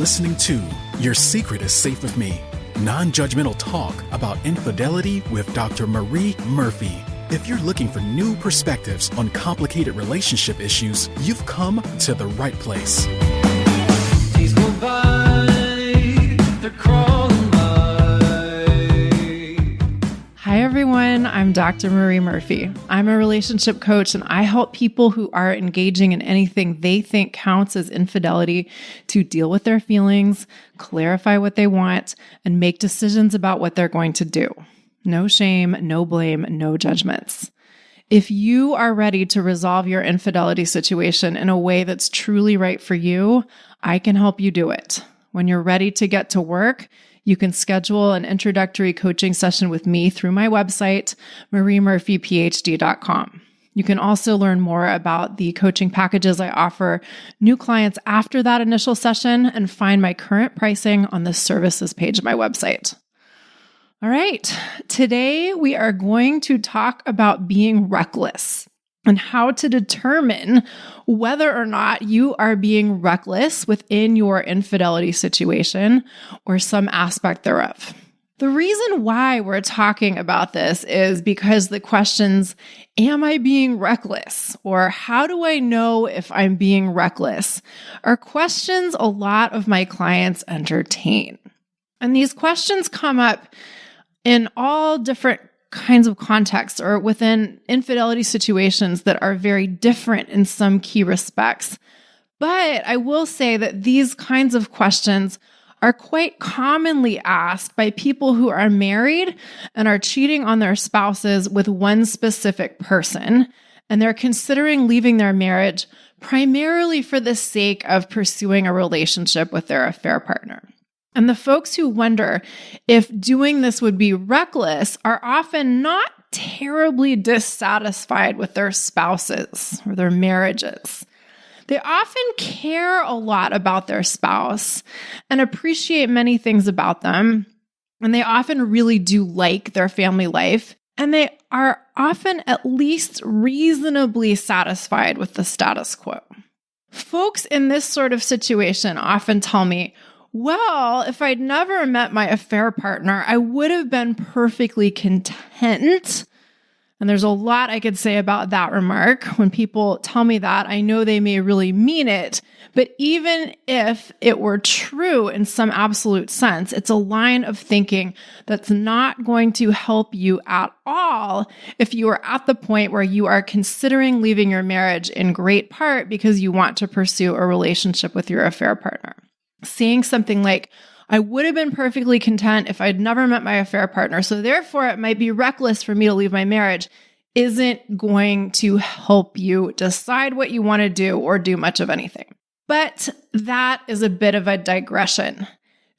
listening to Your Secret is Safe with Me, non-judgmental talk about infidelity with Dr. Marie Murphy. If you're looking for new perspectives on complicated relationship issues, you've come to the right place. Days go by, they're crawling by. Hi, everyone. I'm Dr. Marie Murphy. I'm a relationship coach, and I help people who are engaging in anything they think counts as infidelity to deal with their feelings, clarify what they want, and make decisions about what they're going to do. No shame, no blame, no judgments. If you are ready to resolve your infidelity situation in a way that's truly right for you, I can help you do it. When you're ready to get to work, you can schedule an introductory coaching session with me through my website, mariemurphyphd.com. You can also learn more about the coaching packages I offer new clients after that initial session and find my current pricing on the services page of my website. All right, today we are going to talk about being reckless and how to determine whether or not you are being reckless within your infidelity situation or some aspect thereof. The reason why we're talking about this is because the questions, am I being reckless? Or how do I know if I'm being reckless? Are questions a lot of my clients entertain. And these questions come up in all different kinds of contexts or within infidelity situations that are very different in some key respects. But I will say that these kinds of questions are quite commonly asked by people who are married and are cheating on their spouses with one specific person, and they're considering leaving their marriage primarily for the sake of pursuing a relationship with their affair partner. And the folks who wonder if doing this would be reckless are often not terribly dissatisfied with their spouses or their marriages. They often care a lot about their spouse and appreciate many things about them. And they often really do like their family life. And they are often at least reasonably satisfied with the status quo. Folks in this sort of situation often tell me, well, if I'd never met my affair partner, I would have been perfectly content. And there's a lot I could say about that remark. When people tell me that, I know they may really mean it. But even if it were true in some absolute sense, it's a line of thinking that's not going to help you at all if you are at the point where you are considering leaving your marriage in great part because you want to pursue a relationship with your affair partner. Saying something like, I would have been perfectly content if I'd never met my affair partner, so therefore it might be reckless for me to leave my marriage, isn't going to help you decide what you want to do or do much of anything. But that is a bit of a digression.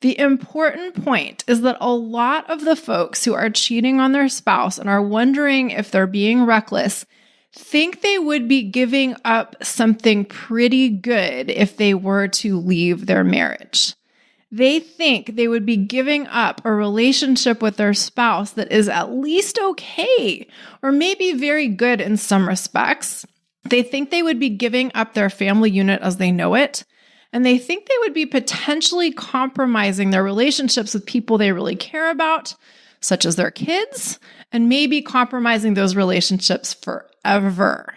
The important point is that a lot of the folks who are cheating on their spouse and are wondering if they're being reckless think they would be giving up something pretty good if they were to leave their marriage. They think they would be giving up a relationship with their spouse that is at least okay, or maybe very good in some respects. They think they would be giving up their family unit as they know it, and they think they would be potentially compromising their relationships with people they really care about, such as their kids, and maybe compromising those relationships forever.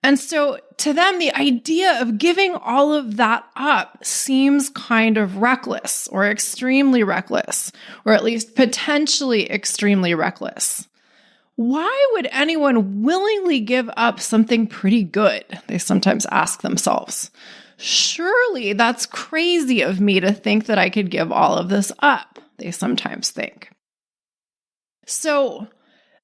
And so to them, the idea of giving all of that up seems kind of reckless or extremely reckless, or at least potentially extremely reckless. Why would anyone willingly give up something pretty good? They sometimes ask themselves. Surely that's crazy of me to think that I could give all of this up, they sometimes think. So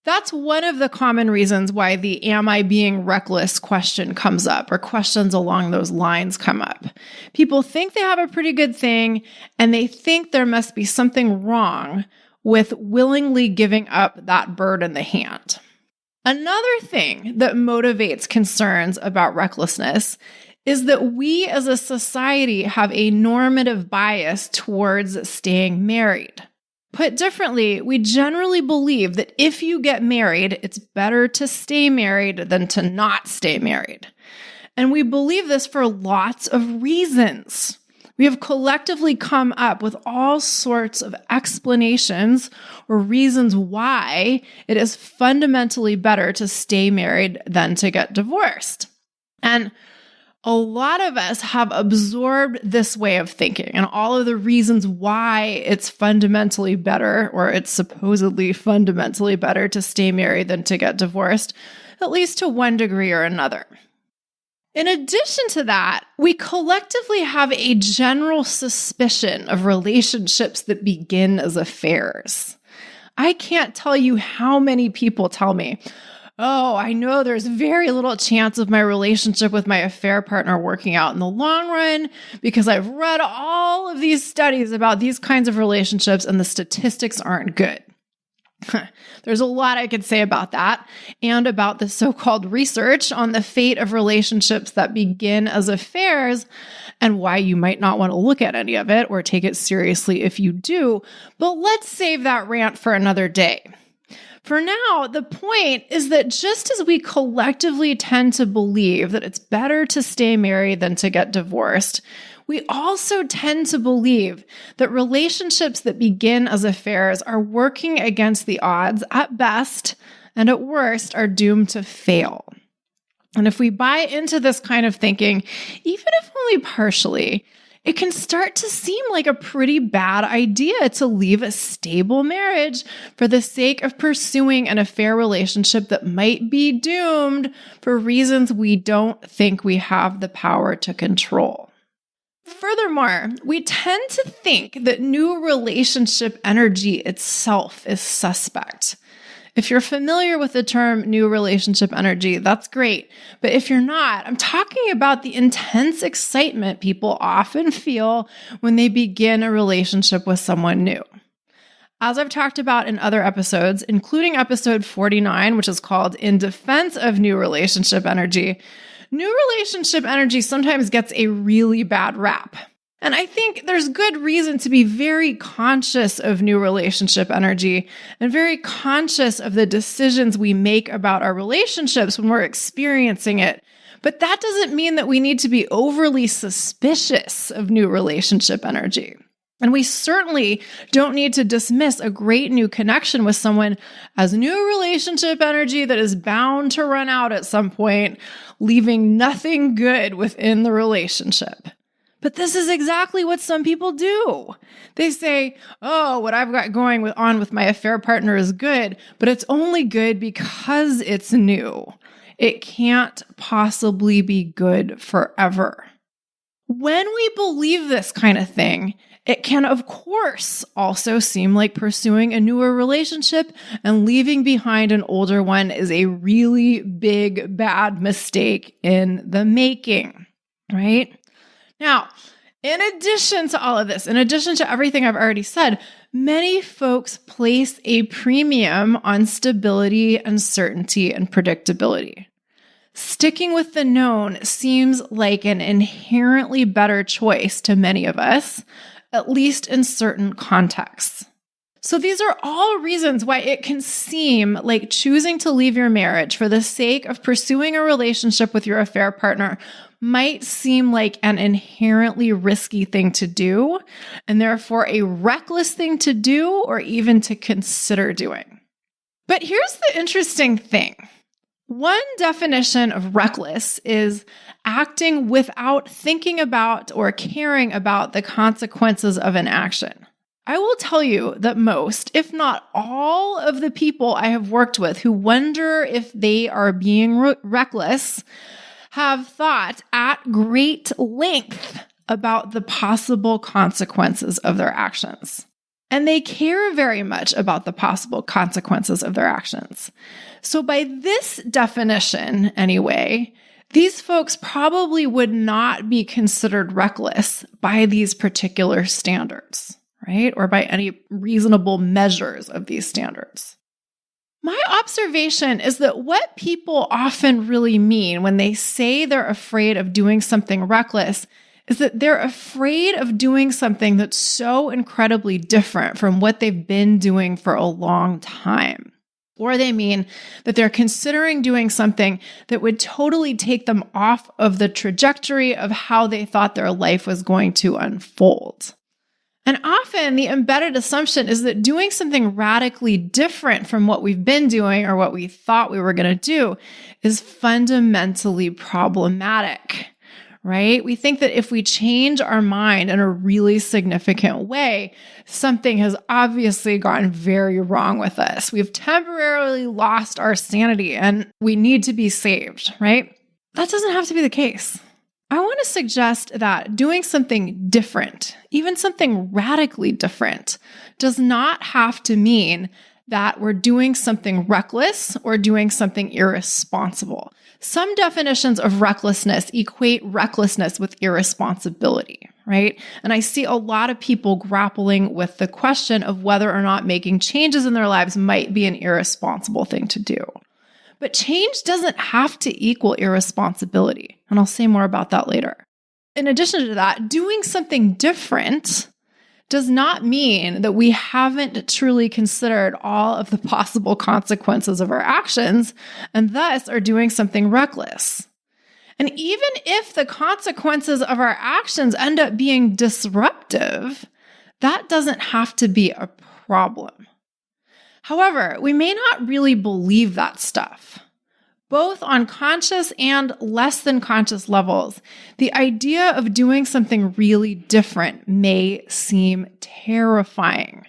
that's one of the common reasons why the am I being reckless question comes up, or questions along those lines come up. People think they have a pretty good thing, and they think there must be something wrong with willingly giving up that bird in the hand. Another thing that motivates concerns about recklessness is that we as a society have a normative bias towards staying married. Put differently, we generally believe that if you get married, it's better to stay married than to not stay married. And we believe this for lots of reasons. We have collectively come up with all sorts of explanations or reasons why it is fundamentally better to stay married than to get divorced. And a lot of us have absorbed this way of thinking and all of the reasons why it's fundamentally better, or it's supposedly fundamentally better to stay married than to get divorced, at least to one degree or another. In addition to that, we collectively have a general suspicion of relationships that begin as affairs. I can't tell you how many people tell me, oh, I know there's very little chance of my relationship with my affair partner working out in the long run because I've read all of these studies about these kinds of relationships and the statistics aren't good. There's a lot I could say about that and about the so-called research on the fate of relationships that begin as affairs and why you might not want to look at any of it or take it seriously if you do. But let's save that rant for another day. For now, the point is that just as we collectively tend to believe that it's better to stay married than to get divorced, we also tend to believe that relationships that begin as affairs are working against the odds at best, and at worst are doomed to fail. And if we buy into this kind of thinking, even if only partially, it can start to seem like a pretty bad idea to leave a stable marriage for the sake of pursuing an affair relationship that might be doomed for reasons we don't think we have the power to control. Furthermore, we tend to think that new relationship energy itself is suspect. If you're familiar with the term new relationship energy, that's great. But if you're not, I'm talking about the intense excitement people often feel when they begin a relationship with someone new. As I've talked about in other episodes, including episode 49, which is called In Defense of New Relationship Energy, new relationship energy sometimes gets a really bad rap. And I think there's good reason to be very conscious of new relationship energy and very conscious of the decisions we make about our relationships when we're experiencing it. But that doesn't mean that we need to be overly suspicious of new relationship energy. And we certainly don't need to dismiss a great new connection with someone as new relationship energy that is bound to run out at some point, leaving nothing good within the relationship. But this is exactly what some people do. They say, oh, what I've got going on with my affair partner is good, but it's only good because it's new. It can't possibly be good forever. When we believe this kind of thing, it can, of course, also seem like pursuing a newer relationship and leaving behind an older one is a really big, bad mistake in the making, right? Now, in addition to all of this, in addition to everything I've already said, many folks place a premium on stability and certainty and predictability. Sticking with the known seems like an inherently better choice to many of us, at least in certain contexts. So these are all reasons why it can seem like choosing to leave your marriage for the sake of pursuing a relationship with your affair partner might seem like an inherently risky thing to do, and therefore a reckless thing to do or even to consider doing. But here's the interesting thing. One definition of reckless is acting without thinking about or caring about the consequences of an action. I will tell you that most, if not all, of the people I have worked with who wonder if they are being reckless have thought at great length about the possible consequences of their actions. And they care very much about the possible consequences of their actions. So by this definition, anyway, these folks probably would not be considered reckless by these particular standards, right? Or by any reasonable measures of these standards. My observation is that what people often really mean when they say they're afraid of doing something reckless is that they're afraid of doing something that's so incredibly different from what they've been doing for a long time. Or they mean that they're considering doing something that would totally take them off of the trajectory of how they thought their life was going to unfold. And often the embedded assumption is that doing something radically different from what we've been doing or what we thought we were going to do is fundamentally problematic, right? We think that if we change our mind in a really significant way, something has obviously gone very wrong with us. We've temporarily lost our sanity and we need to be saved, right? That doesn't have to be the case. I want to suggest that doing something different, even something radically different, does not have to mean that we're doing something reckless or doing something irresponsible. Some definitions of recklessness equate recklessness with irresponsibility, right? And I see a lot of people grappling with the question of whether or not making changes in their lives might be an irresponsible thing to do. But change doesn't have to equal irresponsibility. And I'll say more about that later. In addition to that, doing something different does not mean that we haven't truly considered all of the possible consequences of our actions and thus are doing something reckless. And even if the consequences of our actions end up being disruptive, that doesn't have to be a problem. However, we may not really believe that stuff. Both on conscious and less than conscious levels, the idea of doing something really different may seem terrifying.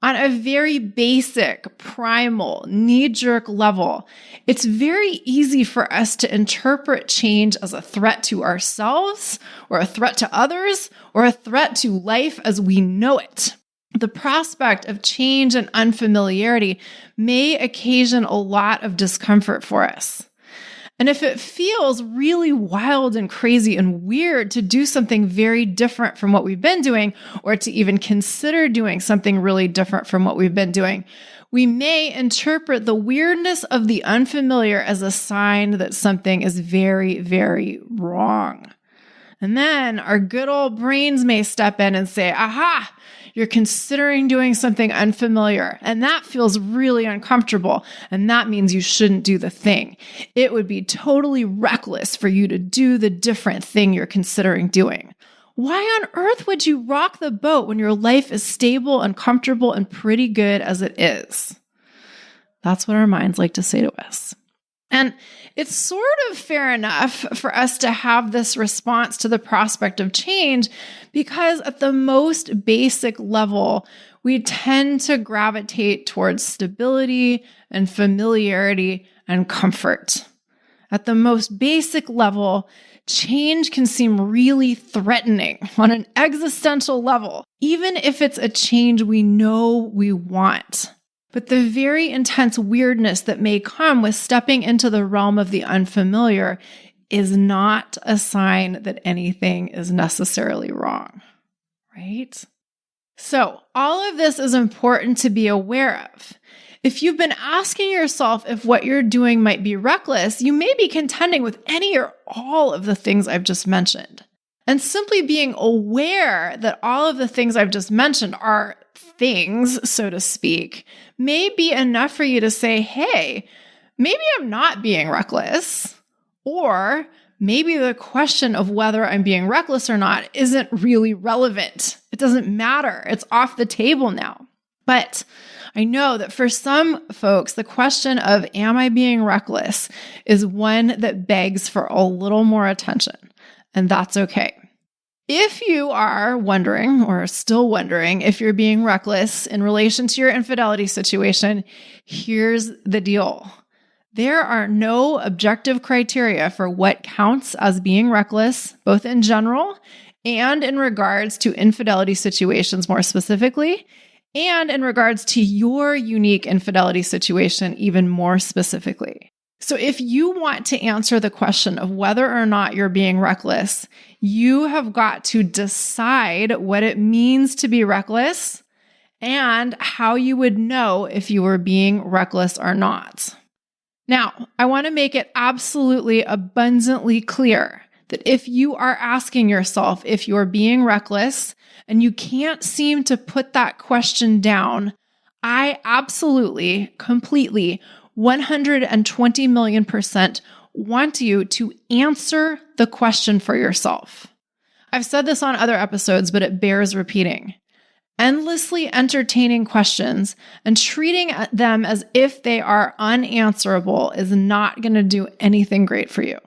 On a very basic, primal, knee-jerk level, it's very easy for us to interpret change as a threat to ourselves, or a threat to others, or a threat to life as we know it. The prospect of change and unfamiliarity may occasion a lot of discomfort for us. And if it feels really wild and crazy and weird to do something very different from what we've been doing, or to even consider doing something really different from what we've been doing, we may interpret the weirdness of the unfamiliar as a sign that something is very, very wrong. And then our good old brains may step in and say, aha, you're considering doing something unfamiliar, and that feels really uncomfortable, and that means you shouldn't do the thing. It would be totally reckless for you to do the different thing you're considering doing. Why on earth would you rock the boat when your life is stable and comfortable and pretty good as it is? That's what our minds like to say to us. And it's sort of fair enough for us to have this response to the prospect of change because at the most basic level, we tend to gravitate towards stability and familiarity and comfort. At the most basic level, change can seem really threatening on an existential level, even if it's a change we know we want. But the very intense weirdness that may come with stepping into the realm of the unfamiliar is not a sign that anything is necessarily wrong, right? So all of this is important to be aware of. If you've been asking yourself if what you're doing might be reckless, you may be contending with any or all of the things I've just mentioned. And simply being aware that all of the things I've just mentioned are things, so to speak, may be enough for you to say, hey, maybe I'm not being reckless, or maybe the question of whether I'm being reckless or not isn't really relevant. It doesn't matter. It's off the table now. But I know that for some folks, the question of am I being reckless is one that begs for a little more attention, and that's okay. If you are wondering or still wondering if you're being reckless in relation to your infidelity situation, here's the deal. There are no objective criteria for what counts as being reckless, both in general and in regards to infidelity situations more specifically, and in regards to your unique infidelity situation even more specifically. So if you want to answer the question of whether or not you're being reckless, you have got to decide what it means to be reckless and how you would know if you were being reckless or not. Now, I want to make it absolutely abundantly clear that if you are asking yourself if you're being reckless and you can't seem to put that question down, I absolutely, completely, 120 million% want you to answer the question for yourself. I've said this on other episodes, but it bears repeating. Endlessly entertaining questions and treating them as if they are unanswerable is not going to do anything great for you.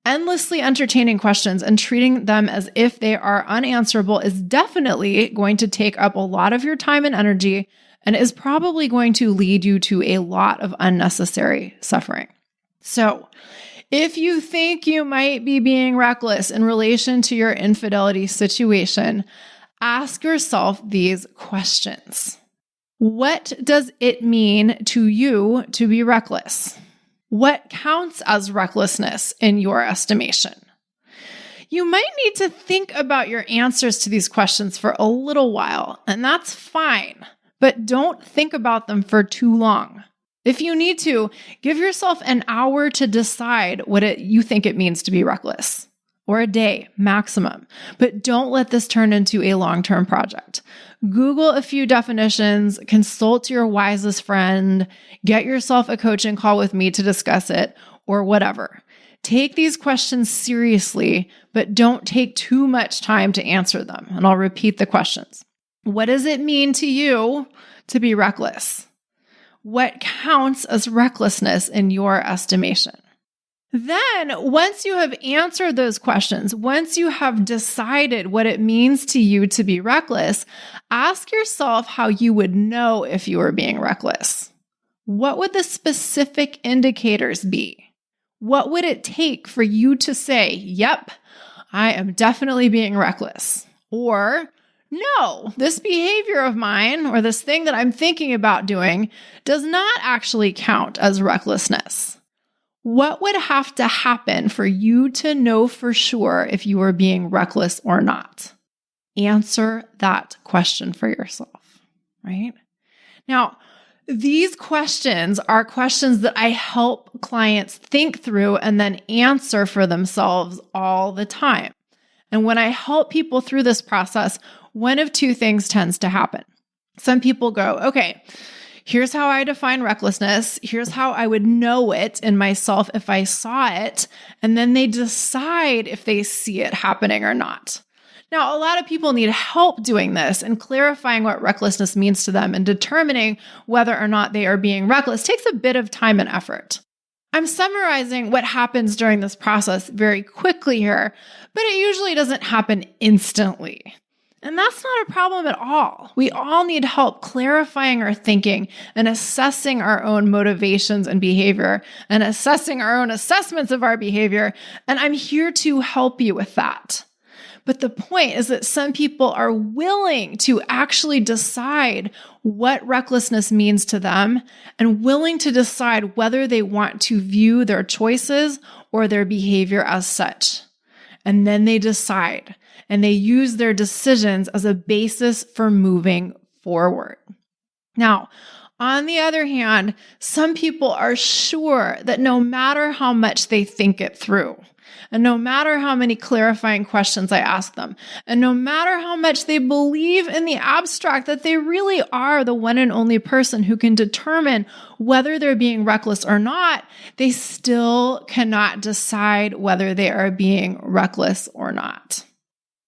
Endlessly entertaining questions and treating them as if they are unanswerable is definitely going to take up a lot of your time and energy and is probably going to lead you to a lot of unnecessary suffering. So, if you think you might be being reckless in relation to your infidelity situation, ask yourself these questions. What does it mean to you to be reckless? What counts as recklessness in your estimation? You might need to think about your answers to these questions for a little while, and that's fine, but don't think about them for too long. If you need to, give yourself an hour to decide what you think it means to be reckless, or a day maximum, but don't let this turn into a long-term project. Google a few definitions, consult your wisest friend, get yourself a coaching call with me to discuss it, or whatever. Take these questions seriously, but don't take too much time to answer them. And I'll repeat the questions. What does it mean to you to be reckless? What counts as recklessness in your estimation? Then, once you have answered those questions, once you have decided what it means to you to be reckless, ask yourself how you would know if you were being reckless. What would the specific indicators be? What would it take for you to say, yep, I am definitely being reckless? Or, no, this behavior of mine or this thing that I'm thinking about doing does not actually count as recklessness. What would have to happen for you to know for sure if you are being reckless or not? Answer that question for yourself, right? Now, these questions are questions that I help clients think through and then answer for themselves all the time. And when I help people through this process, one of two things tends to happen. Some people go, okay, here's how I define recklessness. Here's how I would know it in myself if I saw it. And then they decide if they see it happening or not. Now, a lot of people need help doing this and clarifying what recklessness means to them and determining whether or not they are being reckless. It takes a bit of time and effort. I'm summarizing what happens during this process very quickly here, but it usually doesn't happen instantly. And that's not a problem at all. We all need help clarifying our thinking and assessing our own motivations and behavior and assessing our own assessments of our behavior. And I'm here to help you with that. But the point is that some people are willing to actually decide what recklessness means to them and willing to decide whether they want to view their choices or their behavior as such. And then they decide. And they use their decisions as a basis for moving forward. Now, on the other hand, some people are sure that no matter how much they think it through, and no matter how many clarifying questions I ask them, and no matter how much they believe in the abstract that they really are the one and only person who can determine whether they're being reckless or not, they still cannot decide whether they are being reckless or not.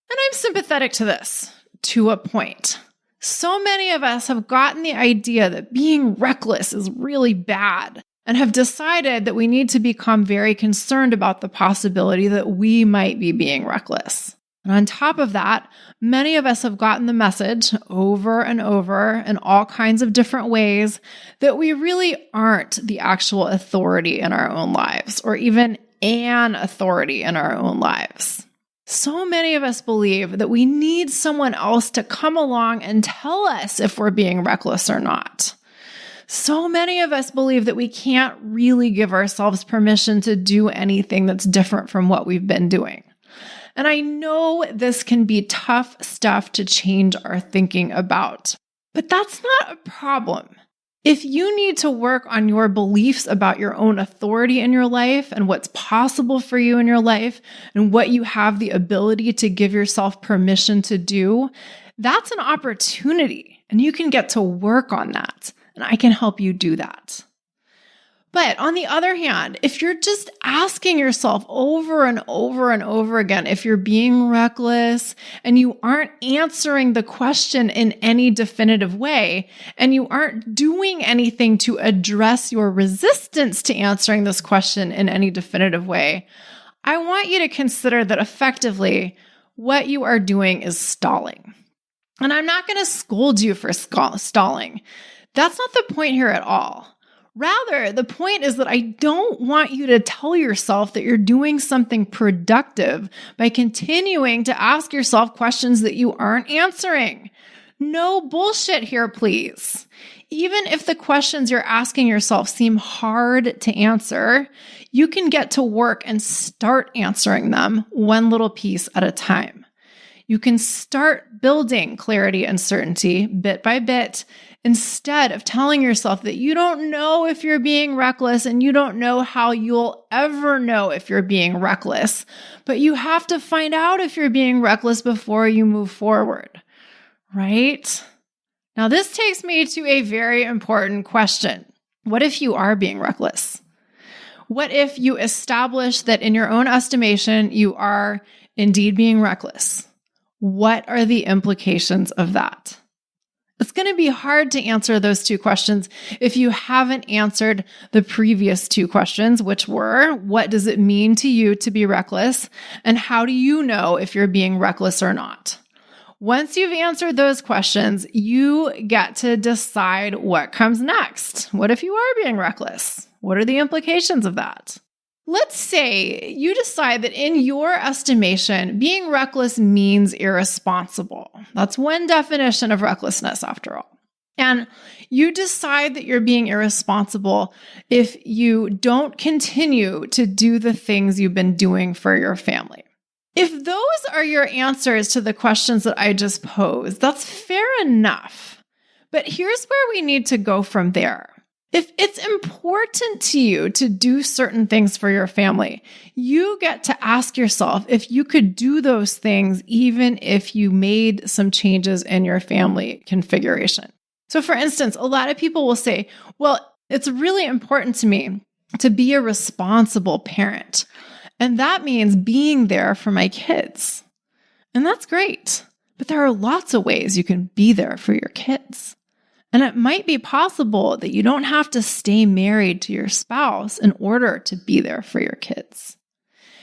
And I'm sympathetic to this, to a point. So many of us have gotten the idea that being reckless is really bad and have decided that we need to become very concerned about the possibility that we might be being reckless. And on top of that, many of us have gotten the message over and over in all kinds of different ways that we really aren't the actual authority in our own lives, or even an authority in our own lives. So many of us believe that we need someone else to come along and tell us if we're being reckless or not. So many of us believe that we can't really give ourselves permission to do anything that's different from what we've been doing. And I know this can be tough stuff to change our thinking about, but that's not a problem. If you need to work on your beliefs about your own authority in your life and what's possible for you in your life and what you have the ability to give yourself permission to do, that's an opportunity. And you can get to work on that. And I can help you do that. But on the other hand, if you're just asking yourself over and over and over again, if you're being reckless and you aren't answering the question in any definitive way, and you aren't doing anything to address your resistance to answering this question in any definitive way, I want you to consider that effectively what you are doing is stalling. And I'm not going to scold you for stalling. That's not the point here at all. Rather, the point is that I don't want you to tell yourself that you're doing something productive by continuing to ask yourself questions that you aren't answering. No bullshit here, please. Even if the questions you're asking yourself seem hard to answer, you can get to work and start answering them one little piece at a time. You can start building clarity and certainty bit by bit instead of telling yourself that you don't know if you're being reckless and you don't know how you'll ever know if you're being reckless, but you have to find out if you're being reckless before you move forward, right? Now, this takes me to a very important question. What if you are being reckless? What if you establish that in your own estimation, you are indeed being reckless? What are the implications of that? It's going to be hard to answer those two questions if you haven't answered the previous two questions, which were, what does it mean to you to be reckless? And how do you know if you're being reckless or not? Once you've answered those questions, you get to decide what comes next. What if you are being reckless? What are the implications of that? Let's say you decide that in your estimation, being reckless means irresponsible. That's one definition of recklessness, after all. And you decide that you're being irresponsible if you don't continue to do the things you've been doing for your family. If those are your answers to the questions that I just posed, that's fair enough. But here's where we need to go from there. If it's important to you to do certain things for your family, you get to ask yourself if you could do those things even if you made some changes in your family configuration. So for instance, a lot of people will say, well, it's really important to me to be a responsible parent. And that means being there for my kids. And that's great. But there are lots of ways you can be there for your kids. And it might be possible that you don't have to stay married to your spouse in order to be there for your kids.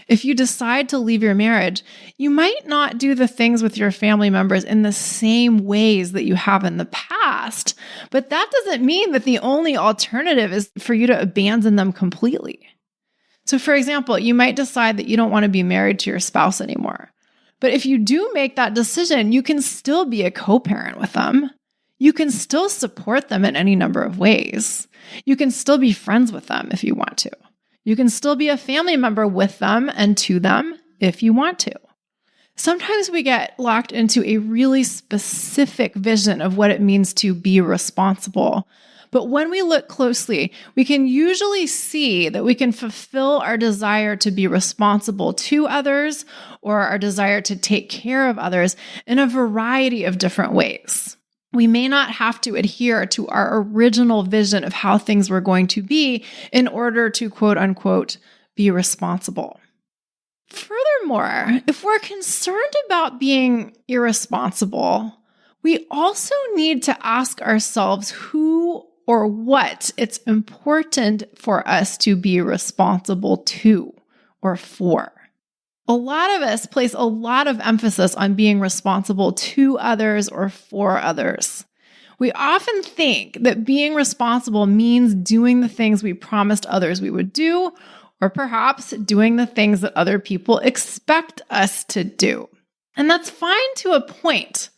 If you decide to leave your marriage, you might not do the things with your family members in the same ways that you have in the past, but that doesn't mean that the only alternative is for you to abandon them completely. So for example, you might decide that you don't want to be married to your spouse anymore. But if you do make that decision, you can still be a co-parent with them. You can still support them in any number of ways. You can still be friends with them if you want to. You can still be a family member with them and to them if you want to. Sometimes we get locked into a really specific vision of what it means to be responsible. But when we look closely, we can usually see that we can fulfill our desire to be responsible to others or our desire to take care of others in a variety of different ways. We may not have to adhere to our original vision of how things were going to be in order to, quote unquote, be responsible. Furthermore, if we're concerned about being irresponsible, we also need to ask ourselves who or what it's important for us to be responsible to or for. A lot of us place a lot of emphasis on being responsible to others or for others. We often think that being responsible means doing the things we promised others we would do, or perhaps doing the things that other people expect us to do. And that's fine to a point.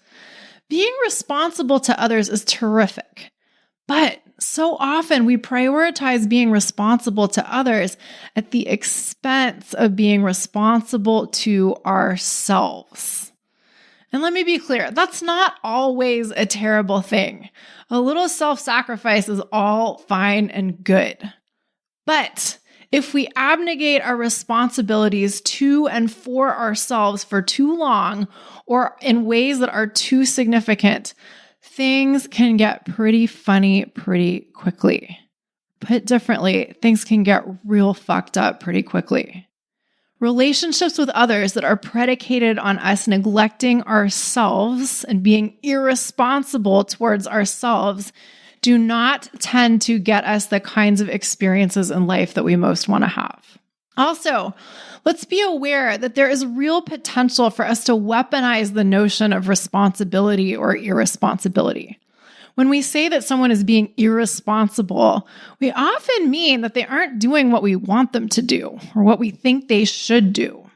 Being responsible to others is terrific. But so often we prioritize being responsible to others at the expense of being responsible to ourselves. And let me be clear, that's not always a terrible thing. A little self-sacrifice is all fine and good. But if we abnegate our responsibilities to and for ourselves for too long or in ways that are too significant, things can get pretty funny pretty quickly. Put differently, things can get real fucked up pretty quickly. Relationships with others that are predicated on us neglecting ourselves and being irresponsible towards ourselves do not tend to get us the kinds of experiences in life that we most want to have. Also, let's be aware that there is real potential for us to weaponize the notion of responsibility or irresponsibility. When we say that someone is being irresponsible, we often mean that they aren't doing what we want them to do or what we think they should do.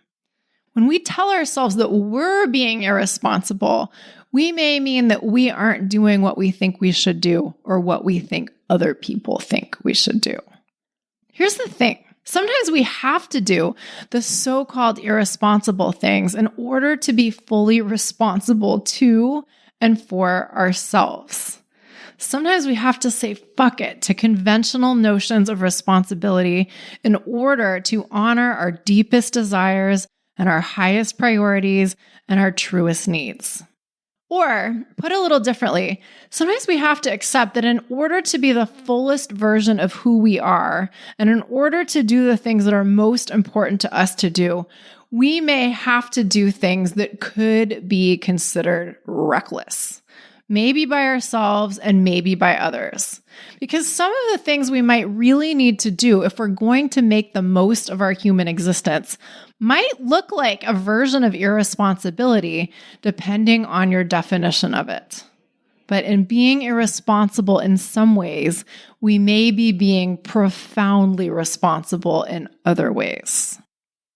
When we tell ourselves that we're being irresponsible, we may mean that we aren't doing what we think we should do or what we think other people think we should do. Here's the thing. Sometimes we have to do the so-called irresponsible things in order to be fully responsible to and for ourselves. Sometimes we have to say fuck it to conventional notions of responsibility in order to honor our deepest desires and our highest priorities and our truest needs. Or, put a little differently, sometimes we have to accept that in order to be the fullest version of who we are, and in order to do the things that are most important to us to do, we may have to do things that could be considered reckless. Maybe by ourselves and maybe by others. Because some of the things we might really need to do if we're going to make the most of our human existence might look like a version of irresponsibility depending on your definition of it. But in being irresponsible in some ways, we may be being profoundly responsible in other ways.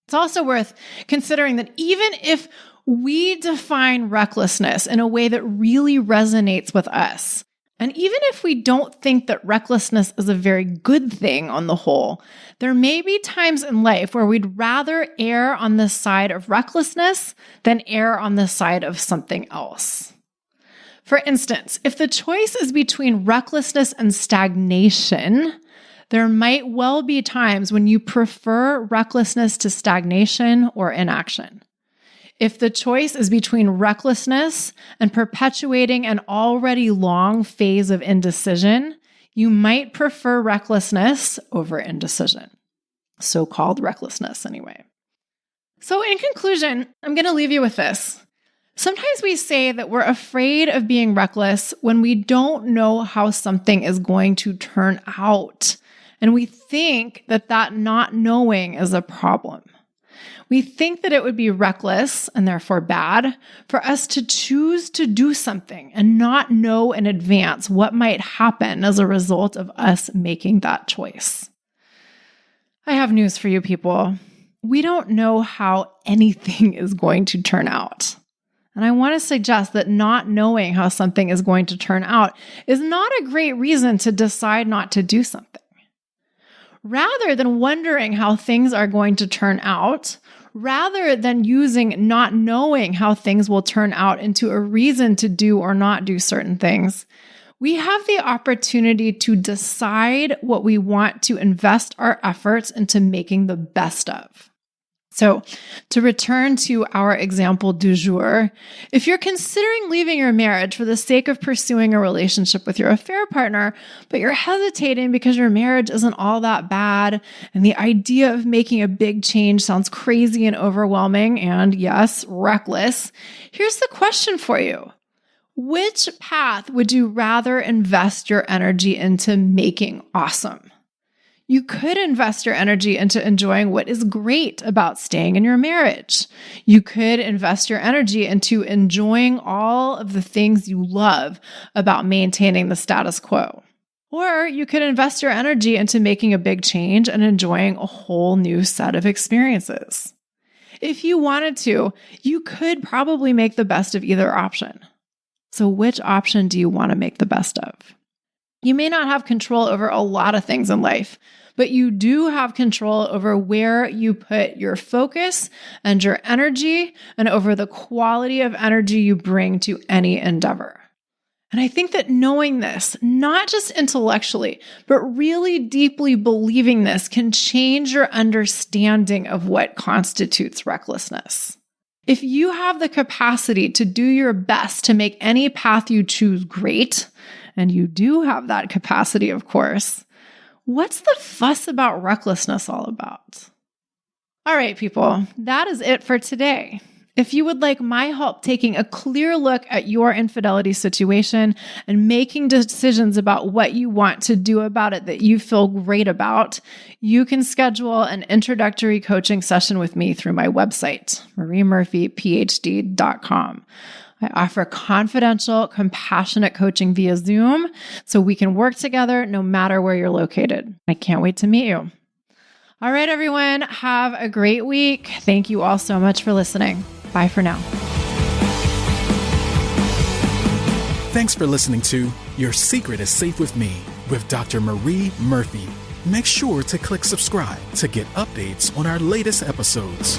It's also worth considering that even if we define recklessness in a way that really resonates with us, and even if we don't think that recklessness is a very good thing on the whole, there may be times in life where we'd rather err on the side of recklessness than err on the side of something else. For instance, if the choice is between recklessness and stagnation, there might well be times when you prefer recklessness to stagnation or inaction. If the choice is between recklessness and perpetuating an already long phase of indecision, you might prefer recklessness over indecision. So-called recklessness, anyway. So in conclusion, I'm going to leave you with this. Sometimes we say that we're afraid of being reckless when we don't know how something is going to turn out. And we think that not knowing is a problem. We think that it would be reckless and therefore bad for us to choose to do something and not know in advance what might happen as a result of us making that choice. I have news for you people. We don't know how anything is going to turn out. And I want to suggest that not knowing how something is going to turn out is not a great reason to decide not to do something. Rather than wondering how things are going to turn out, rather than using not knowing how things will turn out into a reason to do or not do certain things, we have the opportunity to decide what we want to invest our efforts into making the best of. So, to return to our example du jour, if you're considering leaving your marriage for the sake of pursuing a relationship with your affair partner, but you're hesitating because your marriage isn't all that bad, and the idea of making a big change sounds crazy and overwhelming and, yes, reckless, here's the question for you. Which path would you rather invest your energy into making awesome? You could invest your energy into enjoying what is great about staying in your marriage. You could invest your energy into enjoying all of the things you love about maintaining the status quo. Or you could invest your energy into making a big change and enjoying a whole new set of experiences. If you wanted to, you could probably make the best of either option. So which option do you want to make the best of? You may not have control over a lot of things in life, but you do have control over where you put your focus and your energy and over the quality of energy you bring to any endeavor. And I think that knowing this, not just intellectually, but really deeply believing this can change your understanding of what constitutes recklessness. If you have the capacity to do your best to make any path you choose great, and you do have that capacity, of course, what's the fuss about recklessness all about? All right, people, that is it for today. If you would like my help taking a clear look at your infidelity situation and making decisions about what you want to do about it that you feel great about, you can schedule an introductory coaching session with me through my website, mariemurphyphd.com. I offer confidential, compassionate coaching via Zoom so we can work together no matter where you're located. I can't wait to meet you. All right, everyone, have a great week. Thank you all so much for listening. Bye for now. Thanks for listening to Your Secret is Safe with Me with Dr. Marie Murphy. Make sure to click subscribe to get updates on our latest episodes.